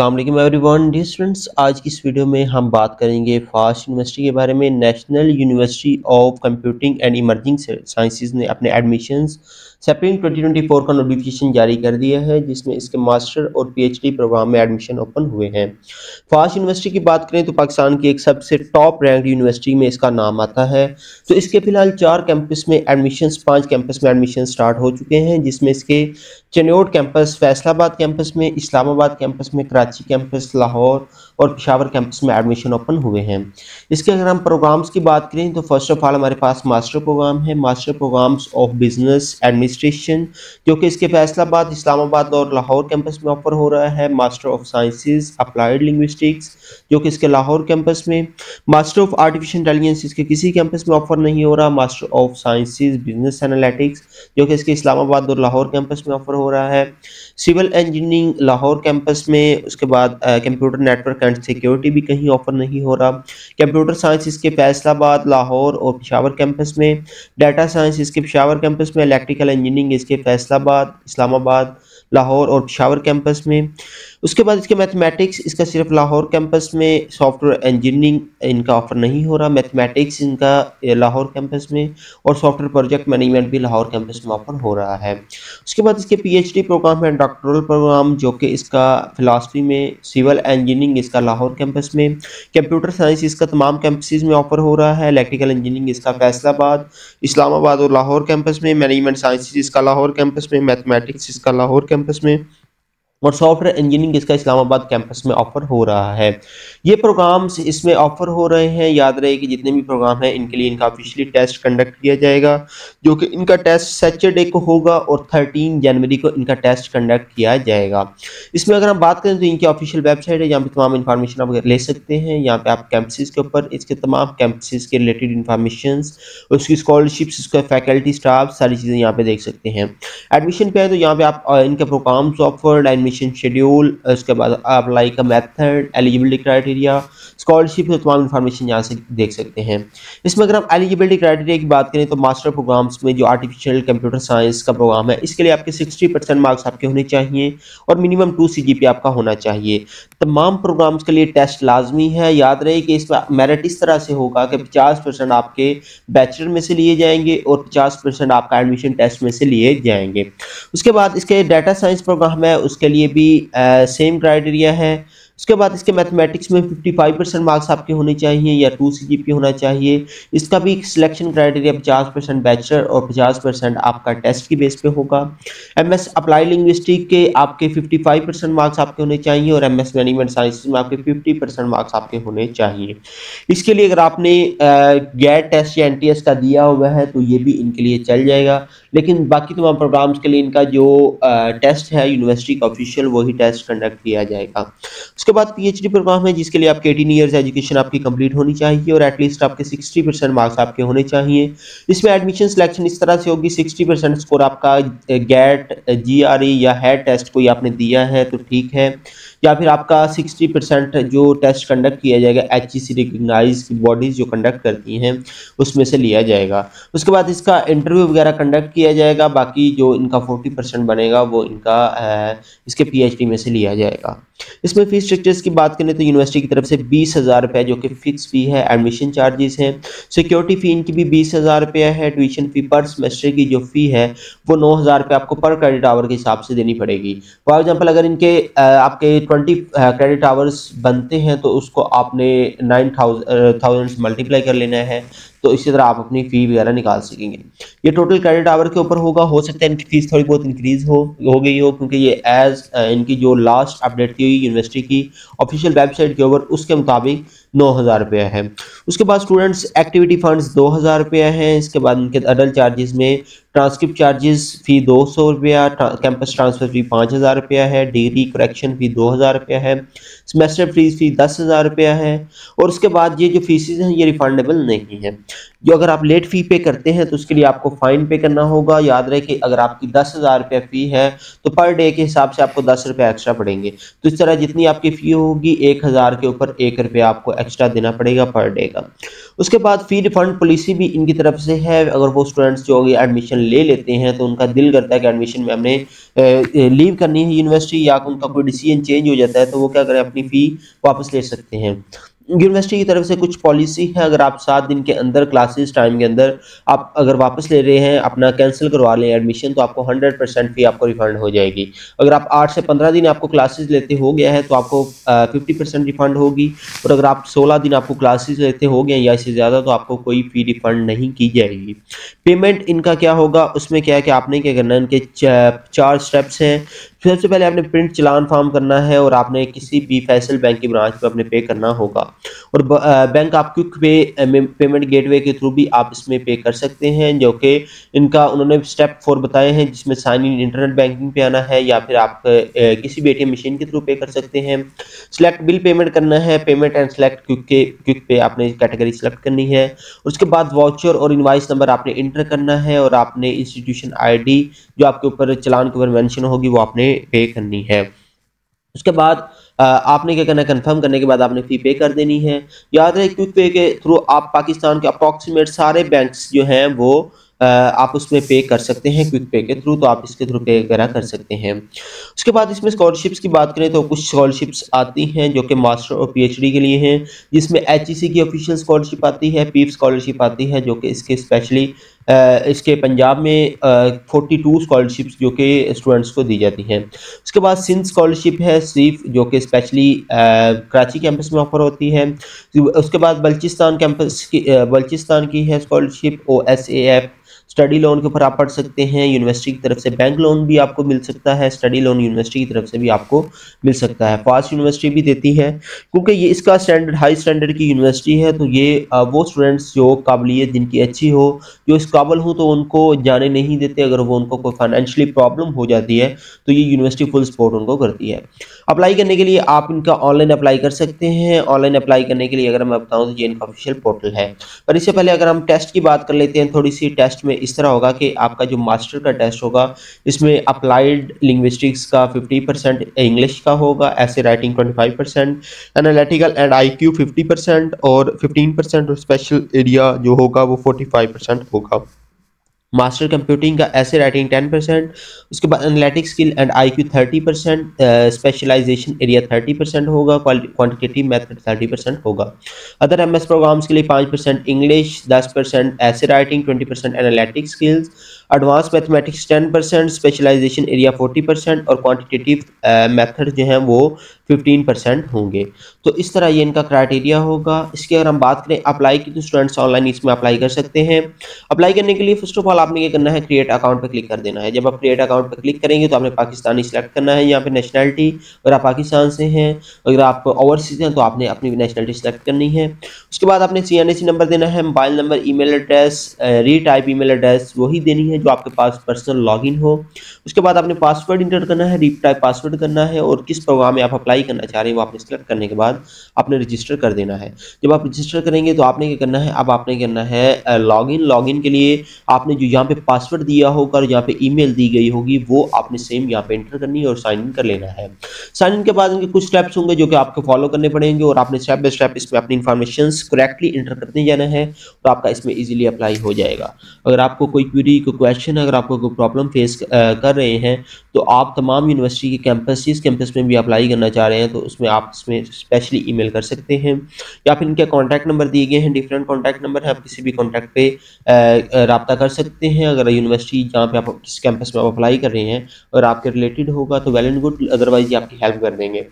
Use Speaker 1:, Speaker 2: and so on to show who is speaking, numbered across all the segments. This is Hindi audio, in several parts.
Speaker 1: अस्सलाम वालेकुम एवरीवन डियर स्टूडेंट्स। आज की इस वीडियो में हम बात करेंगे फास्ट यूनिवर्सिटी के बारे में। National university of computing and emerging sciences ने अपने एडमिशंस सेप्टेम्बर 2024 का नोटिफिकेशन जारी कर दिया है, जिसमें इसके मास्टर और पीएचडी प्रोग्राम में एडमिशन ओपन हुए हैं। फास्ट यूनिवर्सिटी की बात करें तो पाकिस्तान की एक सबसे टॉप रैंक यूनिवर्सिटी में इसका नाम आता है। तो इसके फिलहाल 4 कैंपस में एडमिशंस 5 कैंपस में एडमिशन स्टार्ट हो चुके हैं, जिसमें इसके चिन्नौट कैंपस, फैसलाबाद कैंपस में, इस्लामाबाद कैंपस में, कराची कैंपस, लाहौर और पेशावर कैंपस में एडमिशन ओपन हुए हैं। इसके अगर हम प्रोग्राम्स की बात करें तो फर्स्ट ऑफ ऑल हमारे पास मास्टर प्रोग्राम है, master programs of business administration, जो कि इसके फैसलाबाद, इस्लामाबाद और लाहौर कैंपस में ऑफर हो रहा है। Master of sciences applied linguistics, जो कि इसके लाहौर कैंपस में। मास्टर ऑफ आर्टिफिशियल इंटेलिजेंस इसके किसी कैंपस में ऑफर नहीं हो रहा। Master of sciences business analytics, जो कि इसके इस्लामाबाद और लाहौर कैंपस में ऑफर हो रहा है। सिविल इंजीनियरिंग लाहौर कैंपस में। उसके बाद कंप्यूटर नेटवर्क एंड सिक्योरिटी भी कहीं ऑफर नहीं हो रहा। कंप्यूटर साइंस इसके फैसलाबाद, लाहौर और पेशावर कैंपस में। डाटा साइंस इसके पेशावर कैंपस में। इलेक्ट्रिकल इंजीनियरिंग इसके फैसलाबाद, इस्लामाबाद, लाहौर और पेशावर कैंपस में। उसके बाद इसके मैथमेटिक्स इसका सिर्फ लाहौर कैंपस में। सॉफ्टवेयर इंजीनियरिंग इनका ऑफर नहीं हो रहा। मैथमेटिक्स इनका लाहौर कैंपस में और सॉफ्टवेयर प्रोजेक्ट मैनेजमेंट भी लाहौर कैंपस में ऑफर हो रहा है। उसके बाद इसके पीएचडी प्रोग्राम है, डॉक्टरल प्रोग्राम, जो कि इसका फिलासफी में। सिविल इंजीनियरिंग इसका लाहौर कैंपस में। कंप्यूटर साइंस इसका तमाम कैंपसेस में ऑफर हो रहा है। इलेक्ट्रिकल इंजीनियरिंग इसका फैसलाबाद, इस्लामाबाद और लाहौर कैंपस में। मैनेजमेंट साइंसेज इसका लाहौर कैंपस में। मैथमेटिक्स इसका लाहौर कैंपस में और सॉफ्टवेयर इंजीनियरिंग इसका इस्लामाबाद कैंपस में ऑफर हो रहा है। ये प्रोग्राम्स इसमें ऑफर हो रहे हैं। याद रहे कि जितने भी प्रोग्राम हैं इनके लिए इनका ऑफिशियली टेस्ट कंडक्ट किया जाएगा, जो कि इनका टेस्ट सैटरडे को होगा और 13 जनवरी को इनका टेस्ट कंडक्ट किया जाएगा। इसमें अगर हम बात करें तो इनकी ऑफिशियल वेबसाइट है, जहाँ पे तमाम इन्फॉर्मेशन आप ले सकते हैं। यहाँ पे आप कैंपसेस के ऊपर इसके तमाम कैंपसेस के रिलेटेड इन्फॉर्मेशन, उसकी स्कॉलरशिप्स, उसका फैकल्टी स्टाफ, सारी चीज़ें यहाँ पे देख सकते हैं। एडमिशन पे है तो यहाँ पे आप इनके प्रोग्राम्स ऑफर्ड, एडमिशन शेड्यूल, उसके बाद अप्लाई का मेथड, एलिजिबिलिटी क्राइटेरिया, स्कॉलरशिप, तमाम इन्फॉर्मेशन यहाँ से देख सकते हैं। इसमें अगर हम एलिजिबिलिटी क्राइटेरिया की बात करें तो मास्टर प्रोग्राम्स में जो आर्टिफिशियल कंप्यूटर साइंस का प्रोग्राम है, इसके लिए आपके 60% मार्क्स आपके होने चाहिए और मिनिमम 2 CGPA आपका होना चाहिए। तमाम प्रोग्राम्स के लिए टेस्ट लाजमी है। याद रहे कि इसमें मेरिट इस तरह से होगा कि 50% आपके बैचलर में से लिए जाएंगे और 50% आपका एडमिशन टेस्ट में से लिए जाएंगे। उसके बाद इसके डाटा साइंस प्रोग्राम है, उसके लिए भी सेम क्राइटेरिया है। उसके बाद इसके मैथमेटिक्स में 55% मार्क्स आपके होने चाहिए या 2 CGPA होना चाहिए। इसका भी सिलेक्शन क्राइटेरिया 50% बैचलर और 50% आपका टेस्ट की बेस पे होगा। MS अप्लाई लिंग्विस्टिक के आपके 55% मार्क्स आपके होने चाहिए और MS मैनेजमेंट साइंस में आपके 50% मार्क्स आपके होने चाहिए। इसके लिए अगर आपने गैट टेस्ट या NTS का दिया हुआ है तो ये भी इनके लिए चल जाएगा, लेकिन बाकी तमाम प्रोग्राम्स के लिए इनका जो टेस्ट है यूनिवर्सिटी का ऑफिशियल, वही टेस्ट कंडक्ट किया जाएगा। उसके बाद पीएचडी प्रोग्राम है, जिसके लिए आपके 18 ईयर्स एजुकेशन आपकी कंप्लीट होनी चाहिए और एटलीस्ट आपके 60% मार्क्स आपके होने चाहिए। इसमें एडमिशन सिलेक्शन इस तरह से होगी, 60% स्कोर आपका गैट, GRE या हेड टेस्ट कोई आपने दिया है तो ठीक है, या फिर आपका 60% जो टेस्ट कंडक्ट किया जाएगा HEC रिकग्नाइज की बॉडीज जो कंडक्ट करती हैं उसमें से लिया जाएगा। उसके बाद इसका इंटरव्यू वगैरह कंडक्ट किया जाएगा। बाकी जो इनका 40% बनेगा वो इनका इसके PhD में से लिया जाएगा। इसमें फीस स्ट्रक्चर्स की बात करें तो यूनिवर्सिटी की तरफ से 20,000 रुपये जो कि फिक्स फी है, एडमिशन चार्जेस हैं। सिक्योरिटी फ़ी इनकी भी 20,000 रुपये है। ट्यूशन फ़ी पर सेमेस्टर की जो फ़ी है वो 9,000 रुपये आपको पर क्रेडिट आवर के हिसाब से देनी पड़ेगी। फॉर एग्जांपल अगर इनके आपके 20 क्रेडिट आवर्स बनते हैं तो उसको आपने 9,000 से मल्टीप्लाई कर लेना है, तो इसी तरह आप अपनी फ़ी वगैरह निकाल सकेंगे। ये टोटल क्रेडिट आवर के ऊपर होगा। हो सकता है इनकी फ़ीस थोड़ी बहुत इंक्रीज़ हो गई हो, क्योंकि ये एज इनकी जो लास्ट अपडेट थी यूनिवर्सिटी की ऑफिशियल वेबसाइट के ऊपर, उसके मुताबिक 9,000 रुपये है। उसके बाद स्टूडेंट्स एक्टिविटी फंड्स 2,000 रुपये हैं। इसके बाद इनके अडल्ट चार्जेस में ट्रांसक्रिप्ट चार्जेस फ़ी 200 रुपया, कैंपस ट्रांसफ़र फ़ी 5,000 रुपया है, डिग्री करेक्शन फ़ी 2,000 रुपया है, सेमेस्टर फीस फ़ी 10,000 रुपया है और उसके बाद ये जो फीसेस हैं ये रिफंडेबल नहीं है। जो अगर आप लेट फ़ी पे करते हैं तो उसके लिए आपको फ़ाइन पे करना होगा। याद रहे कि अगर आपकी 10,000 रुपये फ़ी है तो पर डे के हिसाब से आपको 10 रुपये एक्स्ट्रा पड़ेंगे। तो इस तरह जितनी आपकी फ़ी होगी 1000 के ऊपर 1 रुपया आपको एक्स्ट्रा देना पड़ेगा पर डे का। उसके बाद फ़ी रिफ़ंड पॉलिसी भी इनकी तरफ से है। अगर वो स्टूडेंट्स जो ये एडमिशन ले लेते हैं तो उनका दिल करता है कि एडमिशन में हमने लीव करनी है यूनिवर्सिटी, या उनका कोई डिसीजन चेंज हो जाता है तो वो क्या करें, अपनी फ़ी वापस ले सकते हैं। यूनिवर्सिटी की तरफ से कुछ पॉलिसी है, अगर आप 7 दिन के अंदर क्लासेस टाइम के अंदर आप अगर वापस ले रहे हैं, अपना कैंसिल करवा लें एडमिशन, तो आपको 100% फ़ी आपको रिफ़ंड हो जाएगी। अगर आप 8 से 15 दिन आपको क्लासेस लेते हो गया है तो आपको 50% रिफ़ंड होगी, और अगर आप 16 दिन आपको क्लासेस लेते हो गए या इससे ज़्यादा तो आपको कोई फ़ी रिफ़ंड नहीं की जाएगी। पेमेंट इनका क्या होगा, उसमें क्या है कि आपने क्या करना है, इनके 4 स्टेप्स हैं। सबसे पहले आपने प्रिंट चालान फॉर्म करना है और आपने किसी भी फैसल बैंक की ब्रांच पे अपने पे करना होगा, और बैंक आप क्विक पे पेमेंट गेटवे के थ्रू भी आप इसमें पे कर सकते हैं, जो कि इनका उन्होंने स्टेप 4 बताए हैं, जिसमें साइन इन इंटरनेट बैंकिंग पे आना है, या फिर आप किसी भी एटीएम मशीन के थ्रू पे कर सकते हैं। सिलेक्ट बिल पेमेंट करना है, पेमेंट एंड सेलेक्ट क्विक पे आपने कैटेगरी सेलेक्ट करनी है। उसके बाद वाउचर और इनवाइस नंबर आपने इंटर करना है, और आपने इंस्टीट्यूशन आईडी जो आपके ऊपर चालान के ऊपर मेंशन होगी वो आपने पे करनी है। उसके बाद आपने क्या करना है, कंफर्म करने के बाद आपने फ़ी पे कर देनी है। याद रहे क्विक पे के थ्रू आप पाकिस्तान के अप्रॉक्सीमेट सारे बैंक्स जो हैं वो आप उसमें पे कर सकते हैं क्विक पे के थ्रू, तो आप इसके थ्रू पे वगैरह कर सकते हैं। उसके बाद इसमें स्कॉलरशिप्स की बात करें तो कुछ स्कॉलरशिप्स आती हैं जो कि मास्टर और पीएचडी के लिए हैं, जिसमें एचईसी की ऑफिशियल स्कॉलरशिप आती है, पीफ स्कॉलरशिप आती है जो कि इसके स्पेशली इसके पंजाब में 42 स्कॉलरशिप्स जो कि स्टूडेंट्स को दी जाती हैं। उसके बाद सिंध स्कॉलरशिप है सिर्फ, जो कि स्पेशली कराची कैंपस में ऑफर होती है। उसके बाद बलूचिस्तान कैंपस की बलूचिस्तान की है स्कॉलरशिप, OSAF स्टडी लोन के ऊपर आप पढ़ सकते हैं। यूनिवर्सिटी की तरफ से बैंक लोन भी आपको मिल सकता है, स्टडी लोन यूनिवर्सिटी की तरफ से भी आपको मिल सकता है। फास्ट यूनिवर्सिटी भी देती है, क्योंकि ये इसका स्टैंडर्ड हाई स्टैंडर्ड की यूनिवर्सिटी है, तो ये वो स्टूडेंट्स जो काबिलियत जिनकी अच्छी हो, जो इस काबिल हो, तो उनको जाने नहीं देते। अगर वो उनको कोई फाइनेंशियली प्रॉब्लम हो जाती है तो ये यूनिवर्सिटी फुल सपोर्ट उनको करती है। अप्लाई करने के लिए आप इनका ऑनलाइन अप्लाई कर सकते हैं। ऑनलाइन अप्लाई करने के लिए अगर मैं बताऊं तो ये इनका ऑफिशियल पोर्टल है। पर इससे पहले अगर हम टेस्ट की बात कर लेते हैं थोड़ी सी, टेस्ट में इस तरह होगा कि आपका जो मास्टर का टेस्ट होगा इसमें अप्लाइड लिंग्विस्टिक्स का 50%, इंग्लिश का होगा, ऐसे राइटिंग 25%, एनालिटिकल एंड IQ 50% और 15%, और स्पेशल एरिया जो होगा वो 45% होगा। मास्टर कंप्यूटिंग का ऐसे राइटिंग 10%, उसके बाद analytic skill and IQ 30%, specialization area 30% होगा, क्वांटिटेटिव मेथड 30% होगा। अदर MS प्रोग्राम्स के लिए 5% इंग्लिश, 10% ऐसे writing, 20% analytic skills, advance mathematics 10%, specialization area 40% और क्वांटिटेटिव मेथड जो हैं वो 15% होंगे। तो इस तरह ये इनका क्राइटेरिया होगा। इसकी अगर हम बात करें अप्लाई की, तो स्टूडेंट्स ऑनलाइन इसमें अप्लाई कर सकते हैं। अप्लाई करने के लिए फर्स्ट ऑफ ऑल आपने क्या करना है, क्रिएट अकाउंट पर क्लिक कर देना है। जब आप क्रिएट अकाउंट पर क्लिक करेंगे तो आपने पाकिस्तानी सिलेक्ट करना है, यहाँ पे नेशनलिटी, अगर आप पाकिस्तान से हैं, अगर आप ओवरसीज हैं तो आपने अपनी नेशनलिटी सेलेक्ट करनी है। उसके बाद आपने CNAC नंबर देना है, mobile number, email address, retype email address वही देनी है जो आपके पास पर्सनल लॉगिन हो। उसके बाद आपने पासवर्ड इंटर करना है, रीटाइप पासवर्ड करना है, और किस प्रोग्राम में आप अप्लाई करना चाह रहे हैं वो आपने सेलेक्ट करने के बाद आपने रजिस्टर कर देना है। जब आप रजिस्टर करेंगे तो आपने क्या करना है, अब आपने करना है लॉगिन के लिए आपने जो यहाँ पे पासवर्ड दिया होगा और यहाँ पे ईमेल दी गई होगी वो आपने सेम यहाँ पे एंटर करनी है और साइन इन कर लेना है। साइन इन के बाद इनके कुछ स्टेप्स होंगे जो कि आपको फॉलो करने पड़ेंगे, और आपने स्टेप बाय स्टेप इसमें अपनी इन्फॉर्मेशन करेक्टली इंटर करते जाना है, तो आपका इसमें इजीली अप्लाई हो जाएगा। अगर आपको कोई क्वेरी, कोई क्वेश्चन, अगर आपको कोई प्रॉब्लम फेस कर रहे हैं तो आप तमाम यूनिवर्सिटी के कैंपस, जिस कैंपस में भी अप्लाई करना चाह रहे हैं तो उसमें आप इसमें स्पेशली ईमेल कर सकते हैं, या फिर इनके कॉन्टैक्ट नंबर दिए गए हैं, डिफरेंट कॉन्टैक्ट नंबर है, आप किसी भी कॉन्टैक्ट पे रब्ता कर सकते हैं। अगर यूनिवर्सिटी जहाँ पे आप किस कैंपस में आप अप्लाई कर रहे हैं अगर आपके रिलेटेड होगा तो वेल एंड गुड, अदरवाइज ये आपकी हेल्प कर देंगे।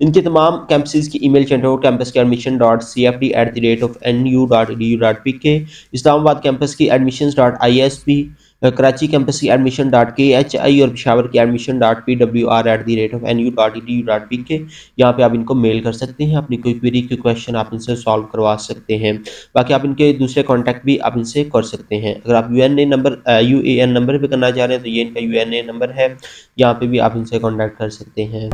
Speaker 1: इनके तमाम कैंपसेस की ईमेल चेंज हो, कैंपस के admission.cfd@nu.edu.pk, इस्लामाबाद कैंपस की admissions.isp, कराची कैंपस की admission.khi और पेशावर की admission.pwr@nu.edu.pk। यहाँ पे आप इनको मेल कर सकते हैं, अपनी कोई क्वेरी, कोई क्वेश्चन आप इनसे सॉल्व करवा सकते हैं। बाकी आप इनके दूसरे कॉन्टैक्ट भी आप इनसे कर सकते हैं। अगर आप UAN नंबर पे करना चाह रहे हैं तो ये इनका UAN नंबर है, यहाँ पे भी आप इनसे कॉन्टैक्ट कर सकते हैं।